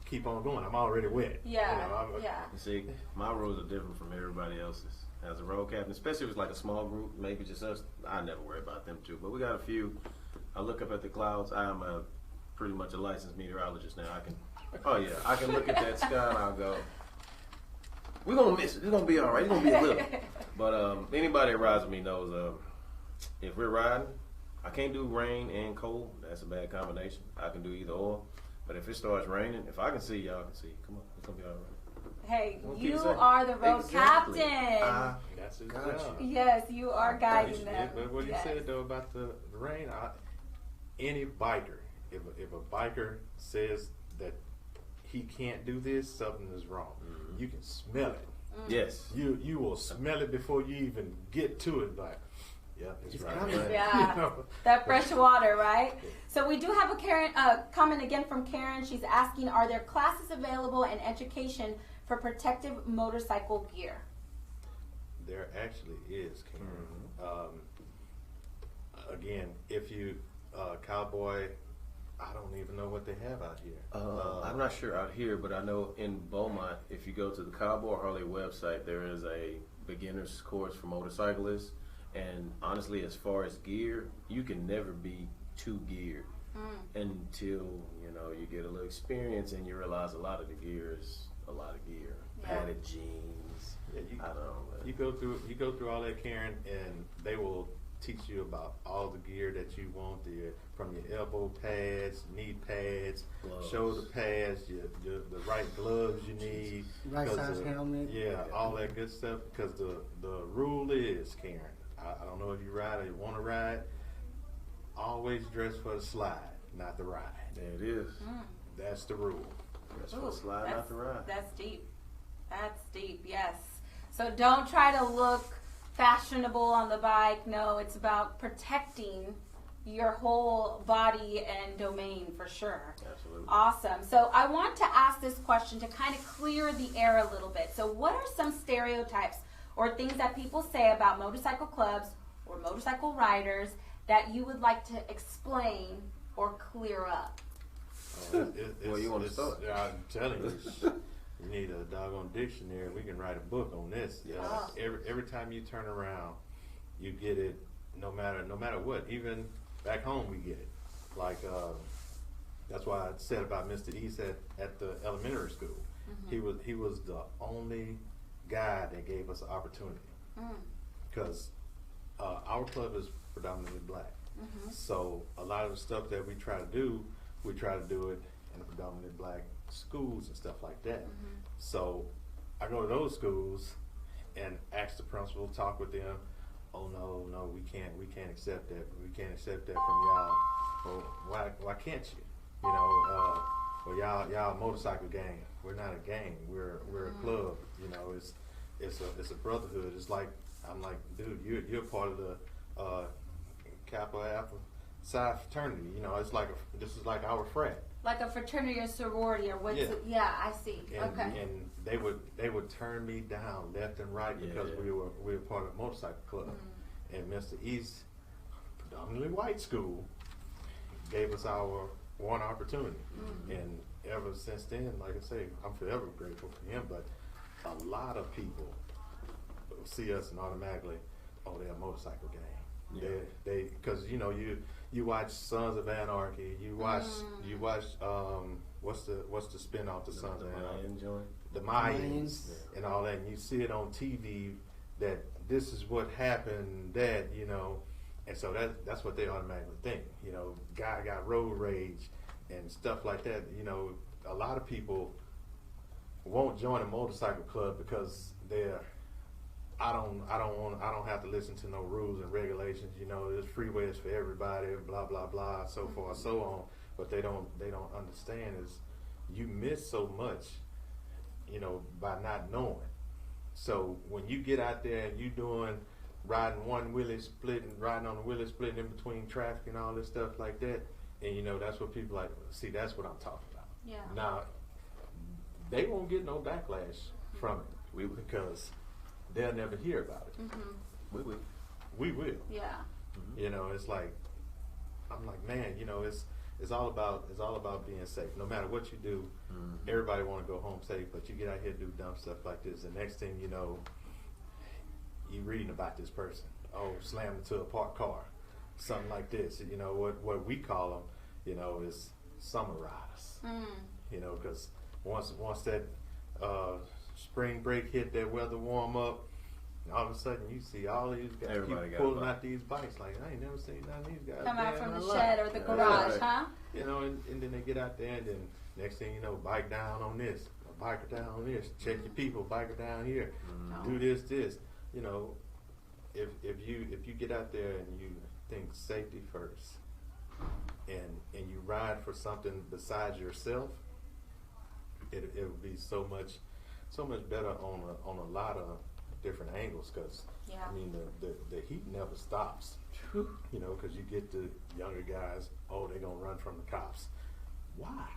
keep on going. I'm already wet. Yeah. You know, Yeah. You see, my rules are different from everybody else's. As a road captain, especially if it's like a small group, maybe just us, I never worry about them too. But we got a few. I look up at the clouds. I am pretty much a licensed meteorologist now. I can look at that sky and I'll go, we're going to miss it. It's going to be all right. It's going to be a little. But anybody that rides with me knows if we're riding, I can't do rain and cold. That's a bad combination. I can do either or. But if it starts raining, if I can see, y'all can see. Come on, it's going to be all right. Hey, We'll keep you it safe. are the road Exactly. captain. that's his Gotcha. job. Yes, you are guiding them. But what you Yes. said though about the rain, any biker, if a biker says that he can't do this, something is wrong. You can smell it. Yes. You will smell it before you even get to it. Like, yeah, it's right. coming. Yeah, You know? that fresh water, right? So we do have a comment again from Karen. She's asking, are there classes available and education for protective motorcycle gear? There actually is, Karen. Again, if you cowboy, I don't even know what they have out here. I'm not sure out here, but I know in Beaumont, if you go to the Cowboy Harley website, there is a beginner's course for motorcyclists. And honestly, as far as gear, you can never be too geared until you get a little experience and you realize a lot of the gear is a lot of gear. Yeah. Padded jeans. Yeah, I don't know. You go through all that, Karen, and they will teach you about all the gear that you want, from your elbow pads, knee pads, Gloves. shoulder pads, the right gloves you need, Right 'cause size helmet. yeah, all that good stuff. Because the rule is, Karen, I don't know if you ride or you want to ride, always dress for the slide, not the ride. There it is. That's the rule. That's for Ooh, the slide, not the ride. That's deep. That's deep, yes. So don't try to look fashionable on the bike. No, it's about protecting your whole body and domain for sure. Absolutely. Awesome. So I want to ask this question to kind of clear the air a little bit. So what are some stereotypes or things that people say about motorcycle clubs or motorcycle riders that you would like to explain or clear up? Well, you want to start? I'm telling you. You need a doggone dictionary. We can write a book on this. Yeah. Every time you turn around, you get it. No matter what. Even back home, we get it. Like that's why I said about Mr. East at the elementary school. He was the only guy that gave us an opportunity because our club is predominantly black. So a lot of the stuff that we try to do it in a predominantly black schools and stuff like that. So I go to those schools and ask the principal, talk with them. Oh no, we can't accept that. We can't accept that from y'all. Well, why can't you? Well, y'all a motorcycle gang. We're not a gang. We're a club. It's a brotherhood. It's like I'm like, dude, you're part of the Kappa Alpha Psi fraternity. It's like this is like our frat. Like a fraternity or sorority or what's Yeah. it? Yeah, I see. And, Okay. and they would turn me down left and right because we were part of a motorcycle club. And Mr. East, predominantly white school, gave us our one opportunity. And ever since then, like I say, I'm forever grateful for him. But a lot of people see us and automatically, oh, they're a motorcycle gang. Yeah. They because you watch Sons of Anarchy, you watch what's the spin-off to Sons of Anarchy? Mayan joint. The Mayans and all that, and you see it on TV that this is what happened, and so that's what they automatically think. Guy got road rage, and stuff like that. You know, a lot of people won't join a motorcycle club because I don't have to listen to no rules and regulations. You know, there's freeways for everybody, blah blah blah, so forth, so on. But they don't understand is you miss so much, you know, by not knowing. So when you get out there and you riding one wheelie split and riding on a wheelie split in between traffic and all this stuff like that, and you know that's what people like. See, that's what I'm talking about. Yeah. Now they won't get no backlash from it because they'll never hear about it. Mm-hmm. We will. Yeah. You know, it's like I'm like, man, you know, it's all about being safe. No matter what you do, everybody want to go home safe, but you get out here and do dumb stuff like this. The next thing you know, you reading about this person. Oh, slammed into a parked car, something like this. You know what we call them. You know, is summer riders. You know, because once that spring break hit, that weather warm up, and all of a sudden you see all these guys keep pulling out these bikes. Like, I ain't never seen none of these guys come out from the life. shed or the garage, huh? You know, and then they get out there, and then next thing you know, bike down on this, a biker down on this, check your people, biker down here, do this. You know, if you get out there and you think safety first, and you ride for something besides yourself, it would be so much better on a lot of different angles. Because I mean the heat never stops. You know, because you get the younger guys, oh, they're gonna run from the cops. Why?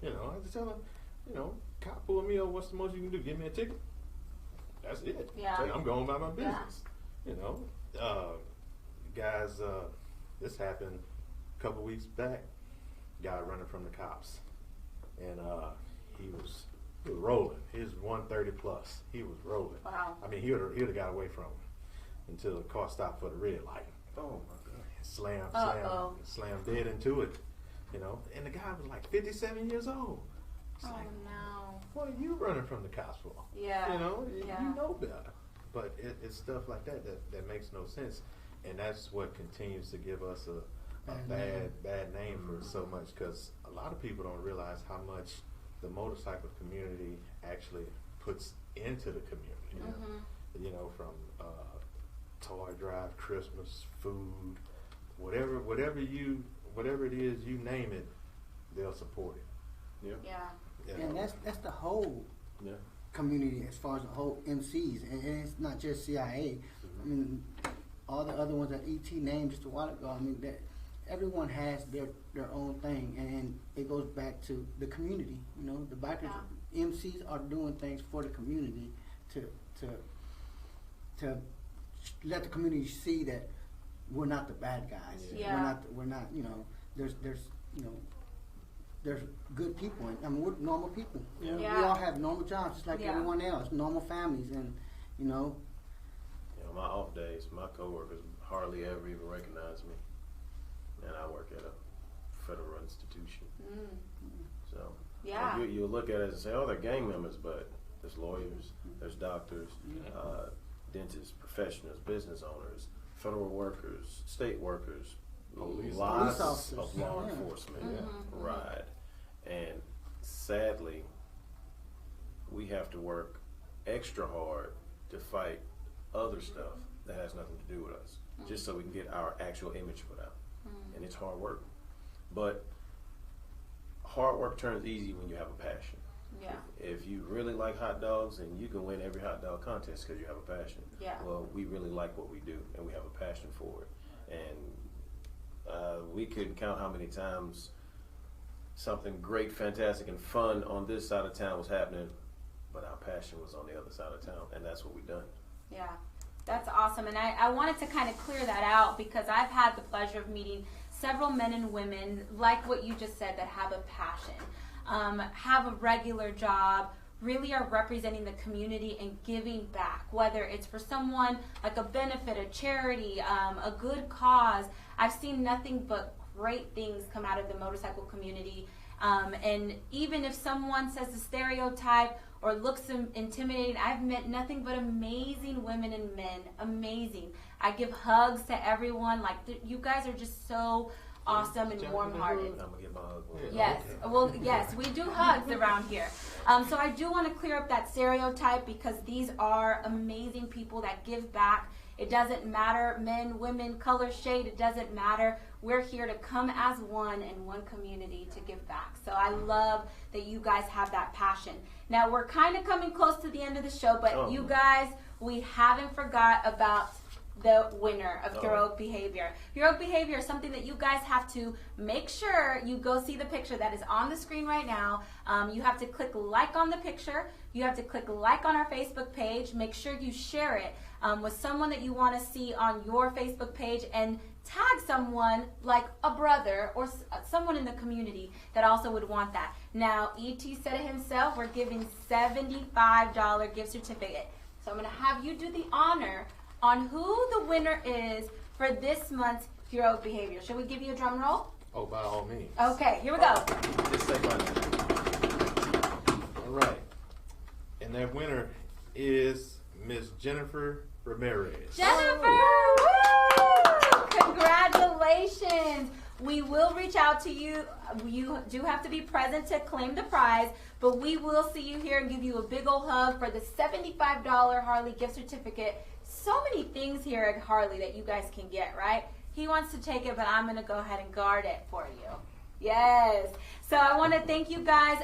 You know, I just tell them, you know, cop pull me over. What's the most you can do? Give me a ticket. That's it. Yeah. I'm going about my business. Yeah. You know, guys, this happened a couple weeks back. Guy running from the cops, and he was rolling. He was 130 plus. He was rolling. Wow. I mean, he would have got away from him until the car stopped for the red light. Oh my God! Slam dead into it. You know, and the guy was like 57 years old. It's like, no. what are you running from the cops for? Yeah. You know, you know better. But it's stuff like that makes no sense, and that's what continues to give us a bad name for so much, because a lot of people don't realize how much the motorcycle community actually puts into the community. You know, from toy drive, Christmas, food, whatever it is, you name it, they'll support it. Yeah. And that's the whole community as far as the whole MCs, and it's not just CIA. I mean, all the other ones that ET named just a while ago. I mean, that everyone has their own thing, and it goes back to the community. You know, the bikers, MCs are doing things for the community to let the community see that we're not the bad guys. We're not. You know, there's good people. I mean, we're normal people. You know? We all have normal jobs, just like everyone else. Normal families, and you know. You know, my off days, my coworkers hardly ever even recognize me, and I work at a federal institution. So you look at it and say, oh, they're gang members, but there's lawyers, there's doctors, dentists, professionals, business owners, federal workers, state workers, lots of law enforcement ride. And sadly, we have to work extra hard to fight other stuff that has nothing to do with us, just so we can get our actual image put out. And it's hard work. But hard work turns easy when you have a passion. Yeah. If you really like hot dogs, and you can win every hot dog contest because you have a passion. Yeah. Well, we really like what we do, and we have a passion for it. And we couldn't count how many times something great, fantastic, and fun on this side of town was happening, but our passion was on the other side of town, and that's what we've done. Yeah, that's awesome. And I wanted to kind of clear that out, because I've had the pleasure of meeting several men and women, like what you just said, that have a passion, have a regular job, really are representing the community and giving back, whether it's for someone like a benefit, a charity, a good cause. I've seen nothing but great things come out of the motorcycle community. And even if someone says a stereotype or looks intimidating, I've met nothing but amazing women and men. Amazing. I give hugs to everyone. Like, you guys are just so awesome and warm-hearted. I'm gonna get my hug. Yes. Okay. Well, yes, we do hugs around here. So I do want to clear up that stereotype because these are amazing people that give back. It doesn't matter, men, women, color, shade, it doesn't matter. We're here to come as one in one community to give back. So I love that you guys have that passion. Now, we're kind of coming close to the end of the show, but you guys, we haven't forgot about the winner of heroic behavior. Heroic behavior is something that you guys have to make sure you go see the picture that is on the screen right now. You have to click like on the picture. You have to click like on our Facebook page. Make sure you share it with someone that you want to see on your Facebook page, and tag someone like a brother or someone in the community that also would want that. Now, E.T. said it himself, we're giving $75 gift certificate. So I'm going to have you do the honor on who the winner is for this month's heroic behavior. Should we give you a drum roll? Oh, by all means. Okay, here we go. Just say my name. All right. And that winner is Miss Jennifer Ramirez. Jennifer! Woo! Congratulations! We will reach out to you. You do have to be present to claim the prize, but we will see you here and give you a big old hug for the $75 Harley gift certificate. So many things here at Harley that you guys can get, right? He wants to take it, but I'm going to go ahead and guard it for you. Yes. So I want to thank you guys.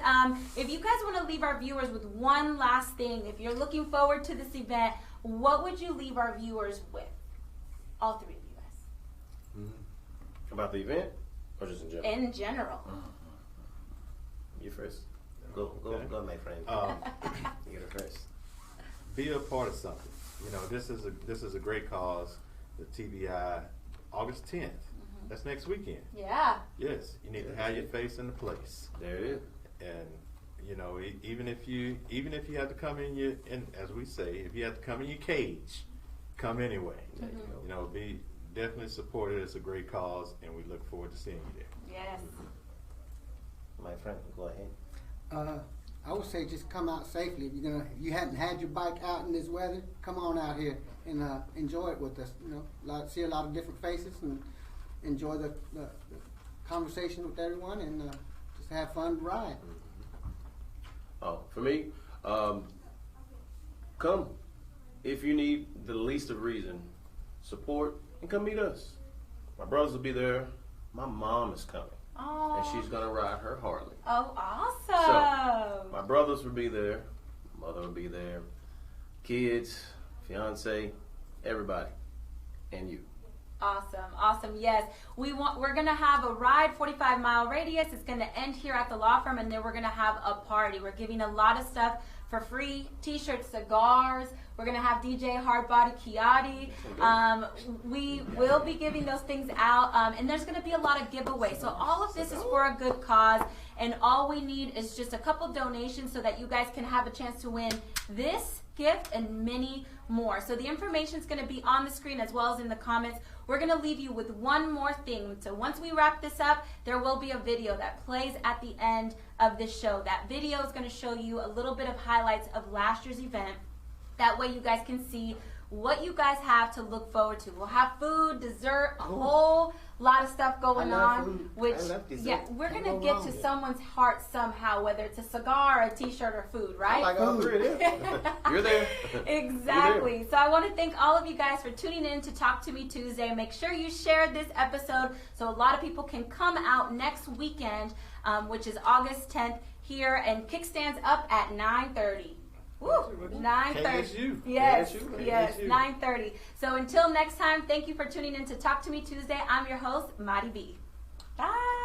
If you guys want to leave our viewers with one last thing, if you're looking forward to this event, what would you leave our viewers with? All three of you guys. About the event, or just in general? In general. You first. Go, my friend. You go first. Be a part of something. You know, this is a great cause. The TBI, August 10th. That's next weekend. Yeah. Yes, you need to have your face in the place. There it is. And you know, even if you have to come in as we say, if you have to come in your cage, come anyway. You know, be definitely supported. It's a great cause, and we look forward to seeing you there. Yes. My friend, go ahead. I would say just come out safely. If you hadn't had your bike out in this weather, come on out here and enjoy it with us. You know, see a lot of different faces and enjoy the conversation with everyone, and just have fun ride. Oh, for me, come. If you need the least of reason, support, and come meet us. My brothers will be there. My mom is coming. Oh. And she's going to ride her Harley. Oh, awesome. So, my brothers will be there. Mother will be there. Kids, fiance, everybody. And you. Awesome. Yes, we're gonna have a ride, 45-mile radius. It's gonna end here at the law firm, and then we're gonna have a party. We're giving a lot of stuff for free: t-shirts, cigars. We're gonna have DJ Hardbody Kiati. We will be giving those things out, and there's gonna be a lot of giveaways. So all of this is for a good cause, and all we need is just a couple donations so that you guys can have a chance to win this gift and many more. So the information is going to be on the screen as well as in the comments. We're going to leave you with one more thing. So once we wrap this up, there will be a video that plays at the end of this show. That video is going to show you a little bit of highlights of last year's event. That way you guys can see what you guys have to look forward to. We'll have food, dessert, a whole lot of stuff going on. Food. Which, yeah, we're going to get to someone's heart somehow, whether it's a cigar, a t-shirt, or food, right? I like all three of them. You're there. Exactly. You're there. So I want to thank all of you guys for tuning in to Talk to Me Tuesday. Make sure you share this episode so a lot of people can come out next weekend, which is August 10th here, and kickstands up at 9:30. Woo! 9:30. Yes, 9:30. So until next time, thank you for tuning in to Talk to Me Tuesday. I'm your host, Madi B. Bye.